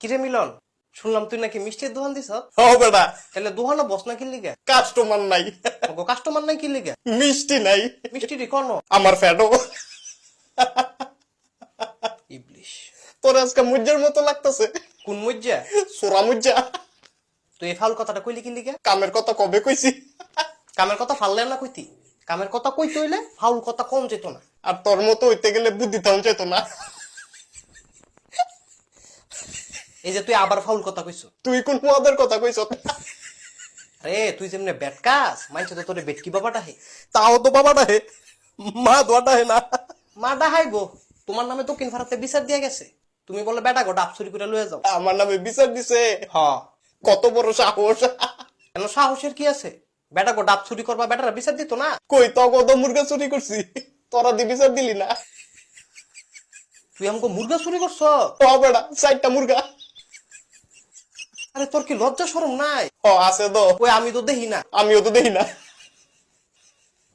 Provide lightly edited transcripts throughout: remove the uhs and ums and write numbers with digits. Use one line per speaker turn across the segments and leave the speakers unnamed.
কিরে মিলন, শুনলাম তুই নাকি মিষ্টির দোকান দিছ?
ও বেটা,
তাহলে দোকানে বস না কি লিগা?
কাস্টমার নাই,
কাস্টমার নাই কি লিগা?
মিষ্টি নাই,
মিষ্টি রে কোন
আমার ফ্যাটও।
ইবলিশ।
তোর আজকে মুজ্জার মতো লাগতেছে।
কোন মজ্জা?
সোরা মুজ্জা।
তুই এই ফাউল কথাটা কইলি কি লিগা?
কামের কথা কবে কইছি?
কামের কথা ফাললে না কইতি? কামের কথা কইতে হইলে ফাউল কথা কম যেত না।
আর তোর মতো হইতে গেলে বুদ্ধি থাউন যেত না।
এই যে তুই আবার ফাউল কথা কইছ।
তুই কোন পদের কথা কইছ?
আরে তুই যেমনে বেটকাস মানছে তো তোরে বেটকি বাবাটা হে।
তাও তো বাবাটা হে, মা দোয়াটা হে না।
মা ডাহাই গো, তোমার নামে দক্ষিণ ভারতে বিচার দিয়া গেছে। তুমি বলে বেটা গো ডাব চুরি করে লয়ে যাও।
আমার নামে বিচার দিছে।
হ,
কত বড় সাহস!
কেন সাহসের কি আছে? বেটা গো ডাব চুরি করবা, বেটারা বিচার দিত না?
কই তো কত মুরগা চুরি করছি, তোরা দি বিচার দিলি না।
তুই আমাকে মুরগা চুরি করছ?
ও বেটা, 4টা মুরগা।
আরে তোর কি লজ্জা শরম নাই?
ও আছে তো,
ওই আমি তো দেখি না।
আমিও তো দেখি না।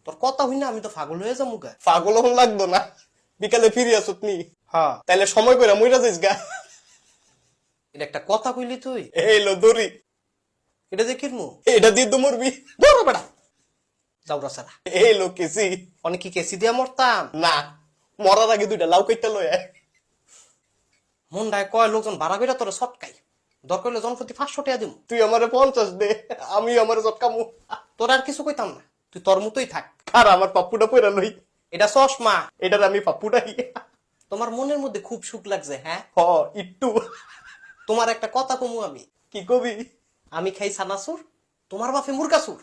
তোর কথা হই না, আমি তো পাগল হয়ে যাবো গা।
পাগল হন লাগতো না, বিকালে ফিরে আসত নি।
হ্যাঁ,
তাইলে সময় করে মইরা যাইস গা।
এটা একটা কথা কইলি তুই?
এইলো দড়ি,
এটা দেখির মু
এটা দিয়ে তো মরবি।
বড় বেটা যাওরা সারা।
এইলো কেসি।
অনেক কি কেসি দিয়া মরতাম?
না, মরার আগে 2টা লাউ কাইটা লয়।
মন্ডায় কয় লোকজন ভাড়া কইরা তোরে সটকাই, দরকার হলে জনপ্রতি 500 টাকা দিমু।
তুই আমারে 50 দে, আমি আমারে চটকামু।
তোর আর কিছু কইতাম না, তুই তোর মতোই থাক।
আর আমার পাপ্পুটা পয়রা লই,
এটা চশমা।
এটার আমি পাপ্পুটাই।
তোমার মনের মধ্যে খুব সুখ লাগছে, হ্যাঁ?
হ, একটু।
তোমার একটা কথা কমু আমি।
কি কবি?
আমি খাই সানাসুর, তোমার বাপে মুরগাসুর।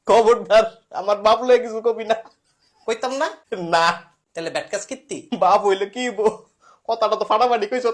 খবরদার, আমার বাপ লয়ে কিছু কবি না।
কইতাম না?
না,
তাহলে ব্যাটকাস কীর্তি।
বাপ হইলে কি বো, কথাটা তো ফাটাফাটি কইছ।